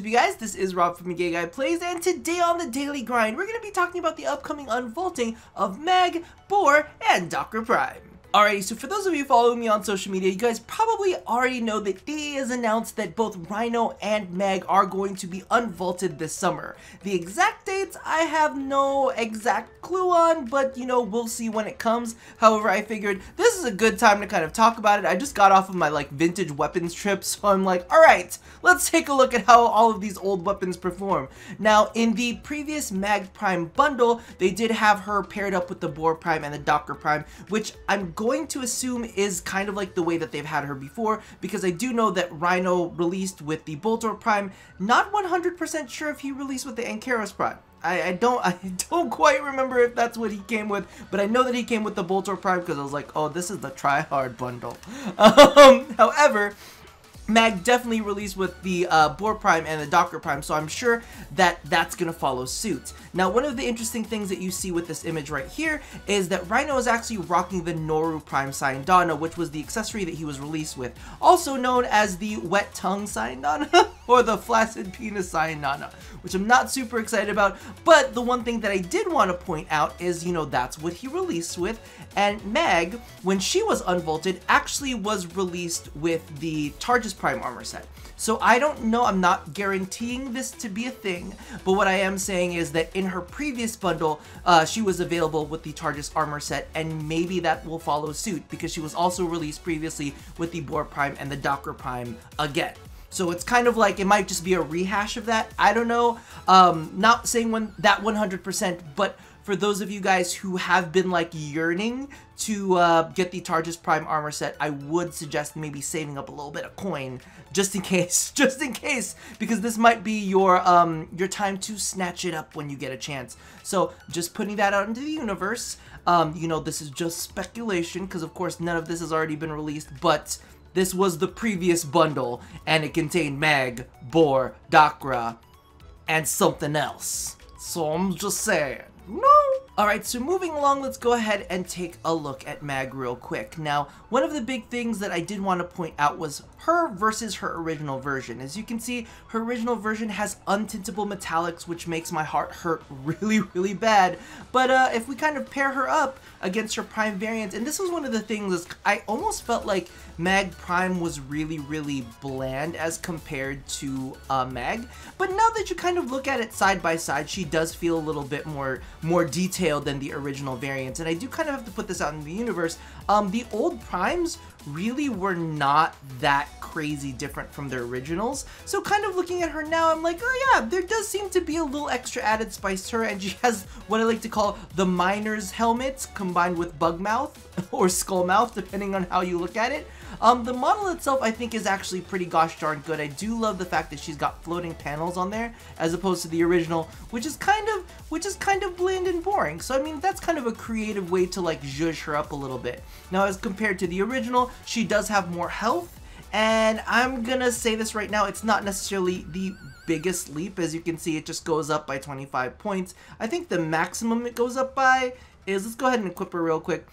up, you guys? This is Rob from Gay Guy Plays, and today on the Daily Grind, we're going to be talking about the upcoming unvaulting of Mag, Boar, and Dakra Prime. Alrighty, so for those of you following me on social media, you guys probably already know that DA has announced that both Rhino and Mag are going to be unvaulted this summer. The exact dates, I have no exact clue on, but you know, we'll see when it comes. However, I figured this is a good time to kind of talk about it. I just got off of my vintage weapons trip, so I'm like, alright, let's take a look at how all of these old weapons perform. Now, in the previous Mag Prime bundle, they did have her paired up with the Boar Prime and the Dakra Prime, which I'm going to assume is kind of like the way that they've had her before, because I do know that Rhino released with the Boar Prime. Not 100% sure if he released with the Ankaros Prime. I don't quite remember if that's what he came with, but I know that he came with the Boar Prime because I was like, oh, this is the try-hard bundle. However, Mag definitely released with the Boar Prime and the Dakra Prime, so I'm sure that that's going to follow suit. Now, one of the interesting things that you see with this image right here is that Rhino is actually rocking the Noru Prime Sayandana, which was the accessory that he was released with, also known as the Wet Tongue Sayandana or the Flaccid Penis Sayandana, which I'm not super excited about, but the one thing that I did want to point out is, you know, that's what he released with, and Mag, when she was unvaulted, actually was released with the Targus Prime armor set. So I don't know, I'm not guaranteeing this to be a thing, but what I am saying is that in her previous bundle, she was available with the Targus armor set, and maybe that will follow suit, because she was also released previously with the Boar Prime and the Dakra Prime again. So it's kind of like, it might just be a rehash of that. I don't know. Not saying that 100%, but for those of you guys who have been like yearning to get the Targus Prime armor set, I would suggest maybe saving up a little bit of coin just in case, because this might be your time to snatch it up when you get a chance. So just putting that out into the universe. You know, this is just speculation because of course none of this has already been released, but this was the previous bundle, and it contained Mag, Boar, Dakra, and something else. So I'm just saying, no. Alright, so moving along, let's go ahead and take a look at Mag real quick. Now, one of the big things that I did want to point out was her versus her original version. As you can see, her original version has untintable metallics, which makes my heart hurt really, really bad. But if we kind of pair her up against her Prime variant, and this was one of the things, I almost felt like Mag Prime was really, really bland as compared to Mag. But now that you kind of look at it side by side, she does feel a little bit more detailed than the original variants. And I do kind of have to put this out in the universe. The old Primes really were not that crazy different from their originals. So kind of looking at her now, I'm like, oh yeah, there does seem to be a little extra added spice to her, and she has what I like to call the miner's helmets combined with bug mouth or skull mouth, depending on how you look at it. The model itself, I think, is actually pretty gosh darn good. I do love the fact that she's got floating panels on there, as opposed to the original, which is kind of bland and boring. So I mean, that's kind of a creative way to like zhuzh her up a little bit. Now, as compared to the original, she does have more health, and I'm gonna say this right now, it's not necessarily the biggest leap. As you can see, it just goes up by 25 points. I think the maximum it goes up by is, let's go ahead and equip her real quick,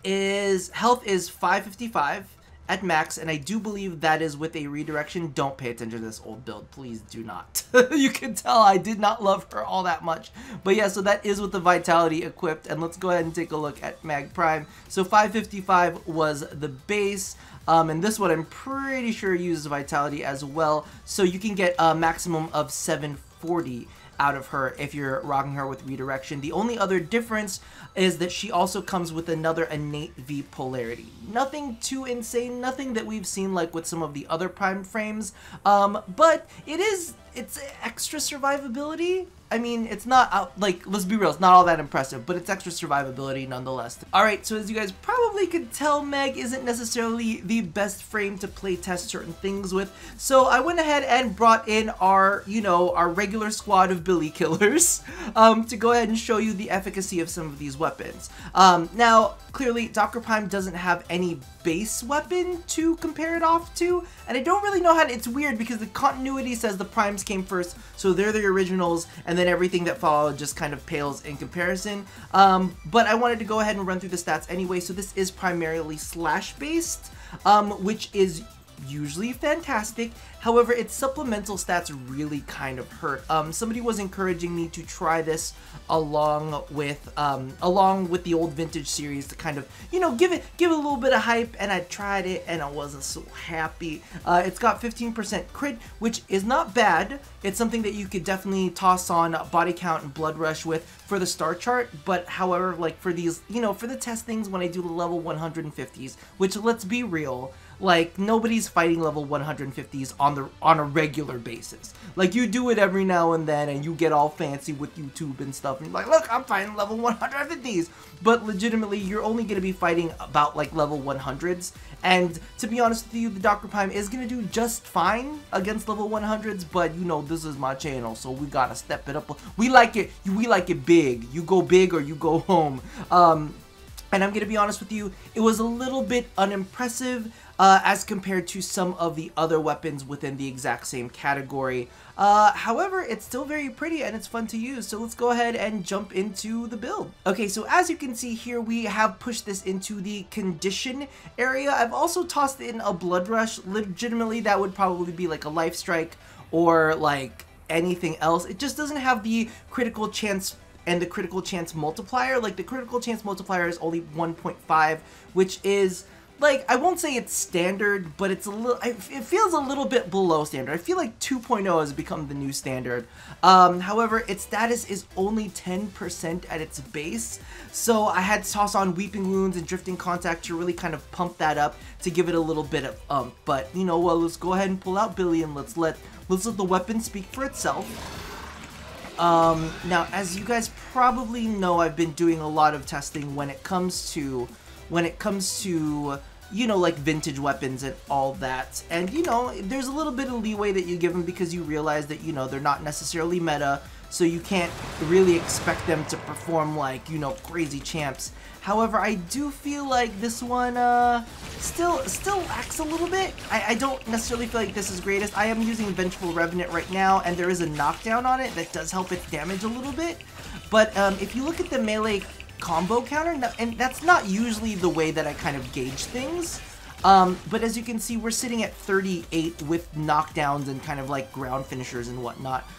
is health is 555 at max, and I do believe that is with a redirection. Don't pay attention to this old build, please do not. You can tell I did not love her all that much, but yeah, so that is with the vitality equipped. And let's go ahead and take a look at Mag Prime. So 555 was the base, and this one I'm pretty sure uses vitality as well, so you can get a maximum of 740 out of her if you're rocking her with redirection. The only other difference is that she also comes with another innate V polarity. Nothing too insane, nothing that we've seen like with some of the other Prime frames, but it's extra survivability. I mean, it's not, like, let's be real, it's not all that impressive, but it's extra survivability nonetheless. Alright, so as you guys probably could tell, Meg isn't necessarily the best frame to play test certain things with, so I went ahead and brought in our, you know, our regular squad of Billy Killers to go ahead and show you the efficacy of some of these weapons. Now, clearly, Dakra Prime doesn't have any base weapon to compare it off to, and I don't really know how to, it's weird because the continuity says the Primes came first, so they're the originals, and then everything that followed just kind of pales in comparison. But I wanted to go ahead and run through the stats anyway. So this is primarily slash based, which is usually fantastic. However, its supplemental stats really kind of hurt. Somebody was encouraging me to try this along with the old vintage series to kind of, you know, give it a little bit of hype, and I tried it and I wasn't so happy. It's got 15% crit, which is not bad. It's something that you could definitely toss on body count and blood rush with for the star chart, but however, like for these, you know, for the test things when I do the level 150s, which, let's be real, like nobody's fighting level 150s on a regular basis. Like, you do it every now and then and you get all fancy with YouTube and stuff and you're like, look, I'm fighting level 150s, but legitimately you're only going to be fighting about like level 100s. And to be honest with you, the Dakra Prime is going to do just fine against level 100s, but you know, this is my channel, so we gotta step it up. We like it big. You go big or you go home. And I'm gonna be honest with you, it was a little bit unimpressive as compared to some of the other weapons within the exact same category. However, it's still very pretty and it's fun to use, so let's go ahead and jump into the build. Okay, so as you can see here, we have pushed this into the condition area. I've also tossed in a blood rush. Legitimately, that would probably be like a life strike or like anything else. It just doesn't have the critical chance and the critical chance multiplier. Like, the critical chance multiplier is only 1.5, which is, like, I won't say it's standard, but it's a little, it feels a little bit below standard. I feel like 2.0 has become the new standard. However, its status is only 10% at its base, so I had to toss on Weeping Wounds and Drifting Contact to really kind of pump that up to give it a little bit of but you know, well, let's go ahead and pull out Billy and let's let the weapon speak for itself. Now, as you guys probably know, I've been doing a lot of testing when it comes to, you know, like vintage weapons and all that. And, you know, there's a little bit of leeway that you give them because you realize that, you know, they're not necessarily meta, so you can't really expect them to perform like, you know, crazy champs. However, I do feel like this one still lacks a little bit. I don't necessarily feel like this is greatest. I am using Vengeful Revenant right now, and there is a knockdown on it that does help its damage a little bit. But if you look at the melee combo counter, and that's not usually the way that I kind of gauge things, but as you can see, we're sitting at 38 with knockdowns and kind of like ground finishers and whatnot.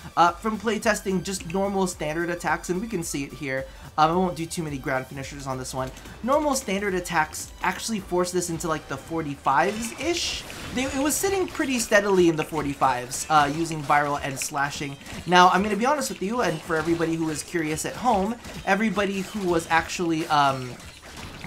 From playtesting, just normal standard attacks, and we can see it here. I won't do too many ground finishers on this one. Normal standard attacks actually force this into like the 45s-ish. It was sitting pretty steadily in the 45s, using viral and slashing. Now, I'm going to be honest with you, and for everybody who is curious at home, everybody who was actually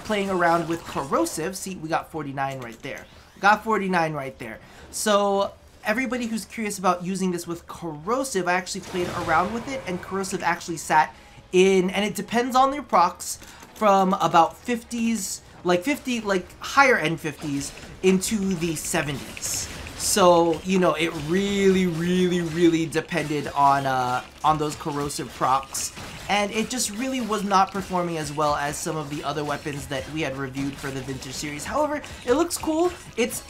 playing around with corrosive, see, we got 49 right there. Got 49 right there. So everybody who's curious about using this with corrosive, I actually played around with it, and corrosive actually sat in, and it depends on your procs, from about 50s, like 50, like higher end 50s into the 70s. So, you know, it really depended on those corrosive procs, and it just really was not performing as well as some of the other weapons that we had reviewed for the vintage series. However, it looks cool. It's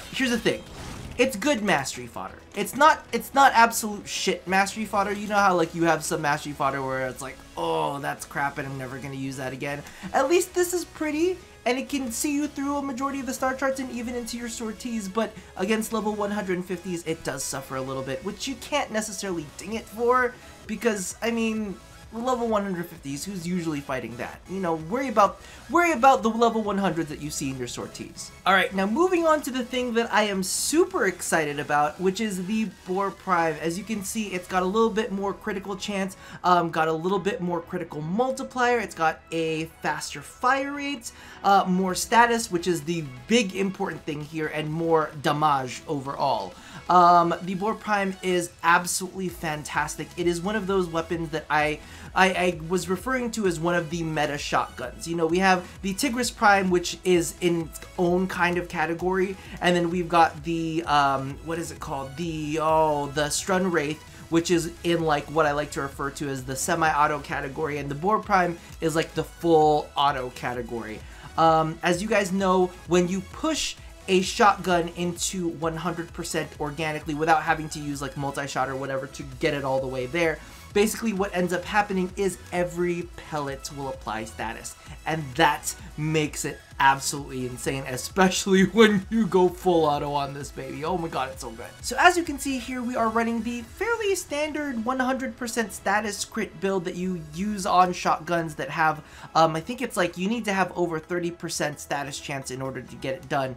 here's the thing. It's good mastery fodder. It's not absolute shit mastery fodder. You know how like you have some mastery fodder where it's like, oh, that's crap and I'm never gonna use that again. At least this is pretty, and it can see you through a majority of the star charts and even into your sorties, but against level 150s, it does suffer a little bit, which you can't necessarily ding it for, because, I mean, level 150s, who's usually fighting that? You know, worry about the level 100s that you see in your sorties. Alright, now moving on to the thing that I am super excited about, which is the Boar Prime. As you can see, it's got a little bit more critical chance, got a little bit more critical multiplier, it's got a faster fire rate, more status, which is the big important thing here, and more damage overall. The Boar Prime is absolutely fantastic. It is one of those weapons that I was referring to as one of the meta shotguns. You know, we have the Tigris Prime, which is in its own kind of category, and then we've got the, what is it called? The Strun Wraith, which is in like what I like to refer to as the semi-auto category, and the Boar Prime is like the full auto category. As you guys know, when you push a shotgun into 100% organically without having to use like multi-shot or whatever to get it all the way there, basically what ends up happening is every pellet will apply status, and that makes it absolutely insane, especially when you go full auto on this baby. Oh my god, it's so good. So as you can see here, we are running the fairly standard 100% status crit build that you use on shotguns that have, I think it's like you need to have over 30% status chance in order to get it done.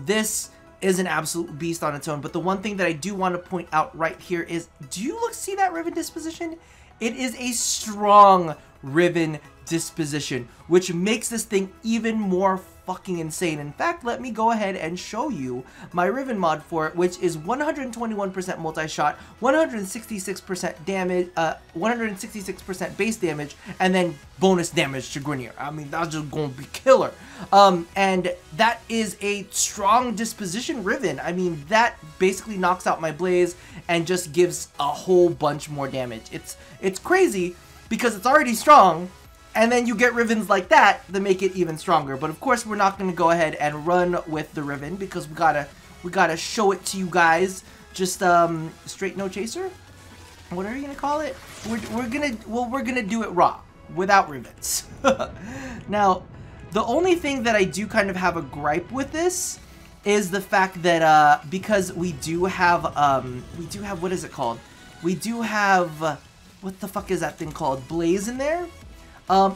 This is an absolute beast on its own, but the one thing that I do want to point out right here is, do you see that Riven disposition? It is a strong Riven disposition, which makes this thing even more fucking insane. In fact, let me go ahead and show you my Riven mod for it, which is 121% multi-shot, 166% damage, 166% base damage, and then bonus damage to Grenier. I mean, that's just gonna be killer. And that is a strong disposition Riven. I mean, that basically knocks out my Blaze and just gives a whole bunch more damage. It's crazy because it's already strong, and then you get Rivens like that make it even stronger. But of course, we're not going to go ahead and run with the Riven because we gotta show it to you guys. Just straight no chaser. What are you gonna call it? We're gonna do it raw without Rivens. Now, the only thing that I do kind of have a gripe with this is the fact that because we do have what is it called? We do have what the fuck is that thing called? Blaze in there.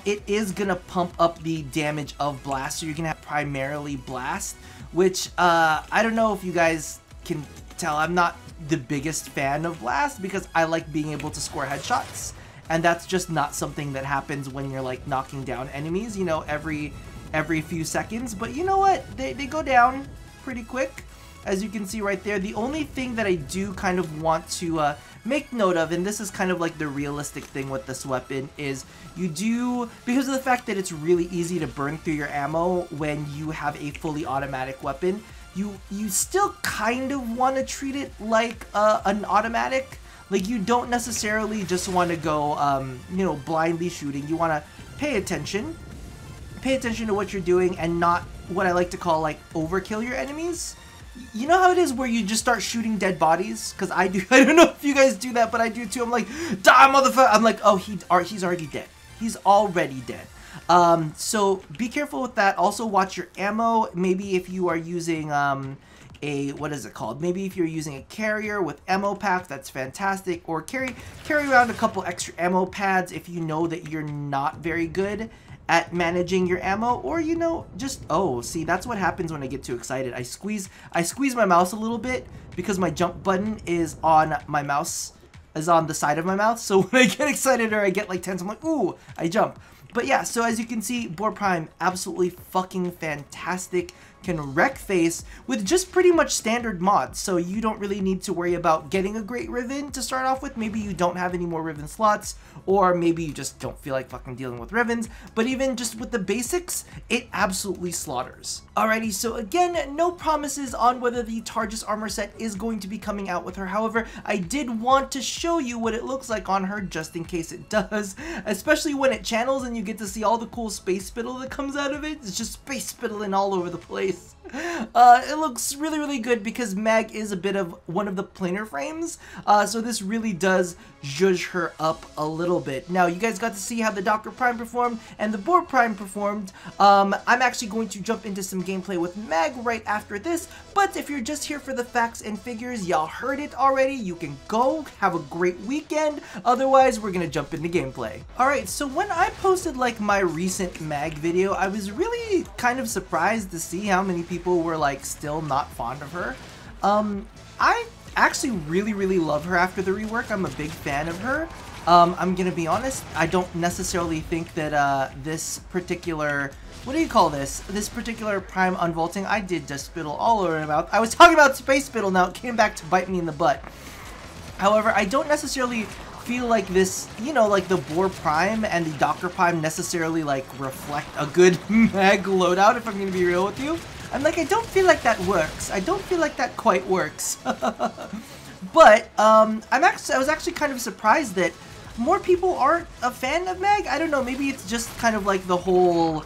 It is gonna pump up the damage of Blast, so you're gonna have primarily Blast, which I don't know if you guys can tell, I'm not the biggest fan of Blast because I like being able to score headshots, and that's just not something that happens when you're like knocking down enemies, you know, every few seconds. But you know what? They go down pretty quick, as you can see right there. The only thing that I do kind of want to make note of, and this is kind of like the realistic thing with this weapon, is you do, because of the fact that it's really easy to burn through your ammo when you have a fully automatic weapon, you still kind of want to treat it like an automatic. Like, you don't necessarily just want to go, you know, blindly shooting. You want to pay attention to what you're doing and not what I like to call like overkill your enemies. You know how it is where you just start shooting dead bodies? Because I do. I don't know if you guys do that, but I do too. I'm like, die, motherfucker. I'm like, oh, he's already dead. He's already dead. So be careful with that. Also watch your ammo. Maybe if you are using what is it called? Maybe if you're using a carrier with ammo packs, that's fantastic. Or carry around a couple extra ammo pads if you know that you're not very good at managing your ammo, or you know, just, oh, see, that's what happens when I get too excited. I squeeze my mouse a little bit because my jump button is on my mouse, is on the side of my mouth. So when I get excited or I get like tense, I'm like, ooh, I jump. But yeah, so as you can see, Boar Prime, absolutely fucking fantastic. Can wreck face with just pretty much standard mods, so you don't really need to worry about getting a great Riven to start off with. Maybe you don't have any more Riven slots, or maybe you just don't feel like fucking dealing with Rivens, but even just with the basics, it absolutely slaughters. Alrighty, so again, no promises on whether the Targus armor set is going to be coming out with her. However, I did want to show you what it looks like on her just in case it does, especially when it channels and you get to see all the cool space spittle that comes out of it. It's just space spittling all over the place. It looks really, really good because Mag is a bit of one of the planar frames, so this really does zhuzh her up a little bit. Now, you guys got to see how the Dakra Prime performed and the Boar Prime performed. I'm actually going to jump into some gameplay with Mag right after this, but if you're just here for the facts and figures, y'all heard it already. You can go have a great weekend. Otherwise, we're gonna jump into gameplay. Alright, so when I posted like my recent Mag video, I was really kind of surprised to see how many people were like still not fond of her. I actually really love her after the rework. I'm a big fan of her. I'm gonna be honest, I don't necessarily think that this particular, what do you call this? This particular Prime Unvaulting, I did just spittle all over my mouth. I was talking about space spittle, now it came back to bite me in the butt. However, I don't necessarily feel like this, you know, like the Boar Prime and the Dakra Prime necessarily like reflect a good Mag loadout, if I'm gonna be real with you. I'm like, I don't feel like that works. I don't feel like that quite works. But I was actually kind of surprised that more people aren't a fan of Mag. I don't know, maybe it's just kind of like the whole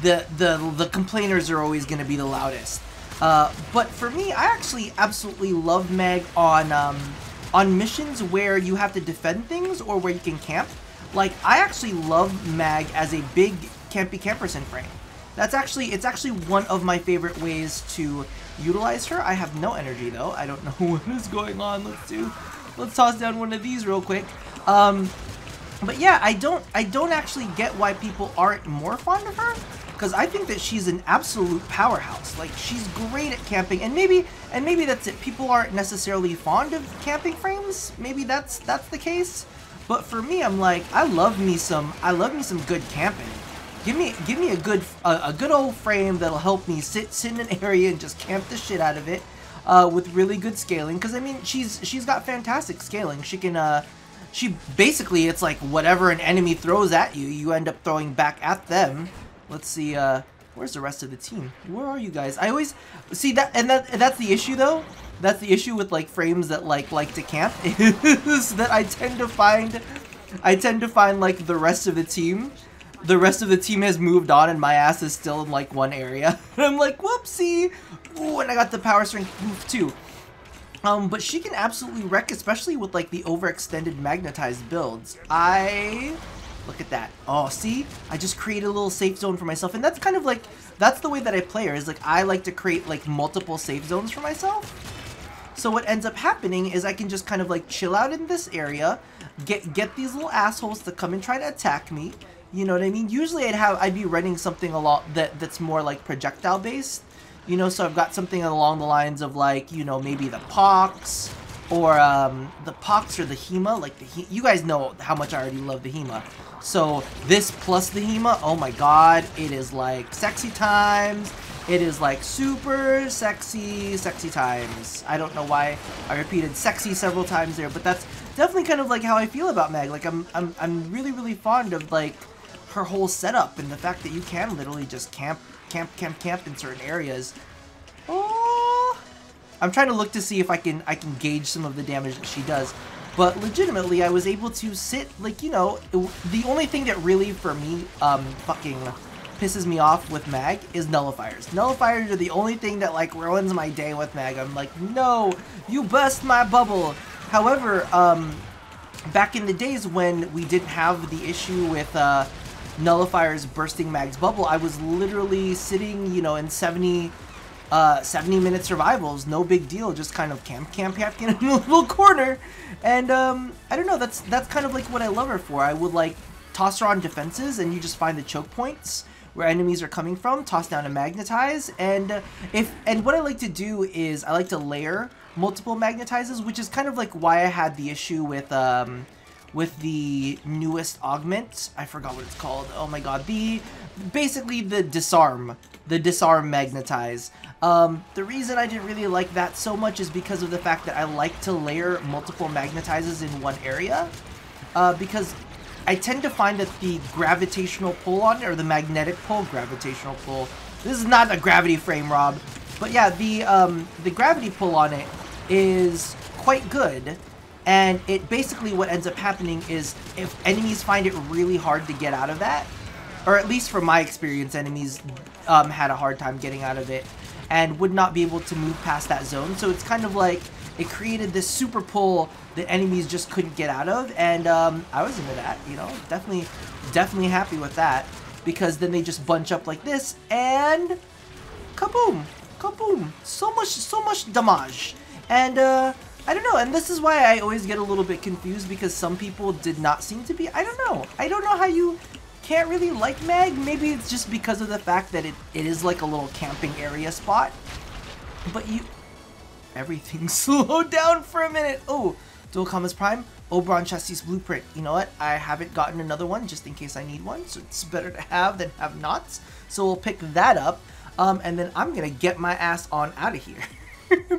the complainers are always going to be the loudest. But for me, I actually absolutely love Mag on missions where you have to defend things or where you can camp. Like, I actually love Mag as a big campy camperson frame. Like, I actually love Mag as a big campy camperson frame. It's actually one of my favorite ways to utilize her. I have no energy though. I don't know what is going on. Let's toss down one of these real quick. But yeah, I don't actually get why people aren't more fond of her, because I think that she's an absolute powerhouse. Like, she's great at camping, and maybe that's it. People aren't necessarily fond of camping frames. Maybe that's the case. But for me, I'm like, I love me some good camping. Give me a good old frame that'll help me sit in an area and just camp the shit out of it, with really good scaling. Because I mean, she's got fantastic scaling. She can she basically, it's like whatever an enemy throws at you, you end up throwing back at them. Let's see, where's the rest of the team? Where are you guys? I always see that, and that's the issue though. That's the issue with like frames that like to camp, is that I tend to find like the rest of the team has moved on and my ass is still in like one area. And I'm like, whoopsie. Ooh, and I got the power strength move too. But she can absolutely wreck, especially with like the overextended magnetized builds. Look at that. Oh, see? I just created a little safe zone for myself. And that's kind of like, that's the way that I play her, is like I like to create like multiple safe zones for myself. So what ends up happening is I can just kind of like chill out in this area, get these little assholes to come and try to attack me. You know what I mean? Usually I'd be running something along that's more like projectile based. You know, so I've got something along the lines of like, you know, maybe the Pox, or the Pox or the Hema. Like you guys know how much I already love the Hema. So this plus the Hema, oh my god, it is like sexy times. It is like super sexy times. I don't know why I repeated sexy several times there, but that's definitely kind of like how I feel about Meg. Like I'm really fond of like her whole setup, and the fact that you can literally just camp in certain areas. Oh, I'm trying to look to see if I can gauge some of the damage that she does. But legitimately, I was able to sit, like, you know, the only thing that really, for me, fucking pisses me off with Mag is nullifiers. Nullifiers are the only thing that, like, ruins my day with Mag. I'm like, no, you burst my bubble. However, back in the days when we didn't have the issue with, nullifiers bursting Mag's bubble, I was literally sitting, you know, in 70-minute survivals, no big deal, just kind of camp in a little corner. And I don't know, that's kind of like what I love her for. I would like toss her on defenses, and you just find the choke points where enemies are coming from, toss down and magnetize, and what I like to do is I like to layer multiple magnetizes, which is kind of like why I had the issue with the newest augment. I forgot what it's called. Oh my god. Basically the disarm magnetize. The reason I didn't really like that so much is because of the fact that I like to layer multiple magnetizes in one area. Because I tend to find that the gravitational pull on it, or the magnetic pull, gravitational pull. This is not a gravity frame, Rob. But yeah, the gravity pull on it is quite good. And it basically, what ends up happening is if enemies find it really hard to get out of that, or at least from my experience, enemies had a hard time getting out of it and would not be able to move past that zone. So it's kind of like it created this super pull that enemies just couldn't get out of, and I was into that, you know, definitely happy with that, because then they just bunch up like this and kaboom, kaboom, so much damage. And I don't know, and this is why I always get a little bit confused, because some people did not seem to be, I don't know how you can't really like Mag. Maybe it's just because of the fact that it is like a little camping area spot, but everything slowed down for a minute. Oh, Dual Commas Prime, Oberon Chassis Blueprint. You know what, I haven't gotten another one just in case I need one, so it's better to have than have not, so we'll pick that up, and then I'm gonna get my ass on out of here.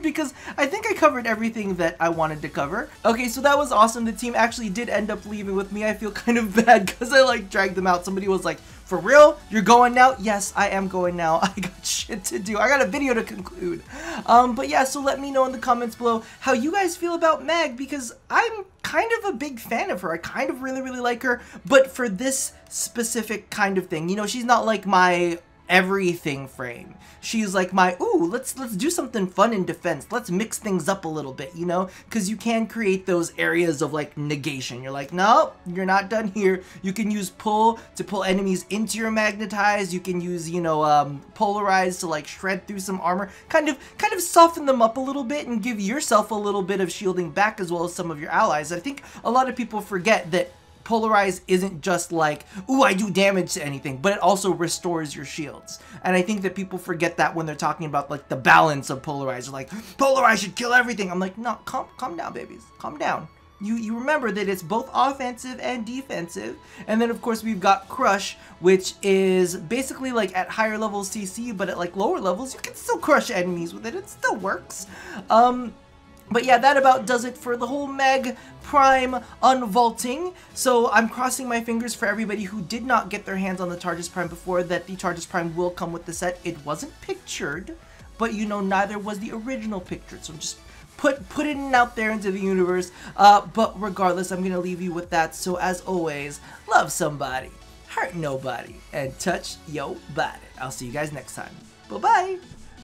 Because I think I covered everything that I wanted to cover. Okay, so that was awesome. The team actually did end up leaving with me. I feel kind of bad because I like dragged them out. Somebody was like, for real? You're going now? Yes, I am going now. I got shit to do. I got a video to conclude. But yeah, so let me know in the comments below how you guys feel about Mag, because I'm kind of a big fan of her. I kind of really like her, but for this specific kind of thing, you know, she's not like my everything frame. She's like my, ooh, let's do something fun in defense. Let's mix things up a little bit, you know? Because you can create those areas of like negation. You're like, no, you're not done here. You can use pull to pull enemies into your magnetize. You can use, you know, polarize to like shred through some armor. Kind of soften them up a little bit and give yourself a little bit of shielding back as well as some of your allies. I think a lot of people forget that polarize isn't just like, ooh, I do damage to anything, but it also restores your shields. And I think that people forget that when they're talking about like the balance of polarize. They're like, polarize should kill everything. I'm like, no, calm down, babies. Calm down. You remember that it's both offensive and defensive. And then of course we've got crush, which is basically like at higher levels CC, but at like lower levels you can still crush enemies with it. It still works. But yeah, that about does it for the whole Meg Prime unvaulting. So I'm crossing my fingers for everybody who did not get their hands on the Targus Prime before that the Targus Prime will come with the set. It wasn't pictured, but you know, neither was the original picture. So just put it out there into the universe. But regardless, I'm going to leave you with that. So as always, love somebody, hurt nobody, and touch your body. I'll see you guys next time. Bye-bye.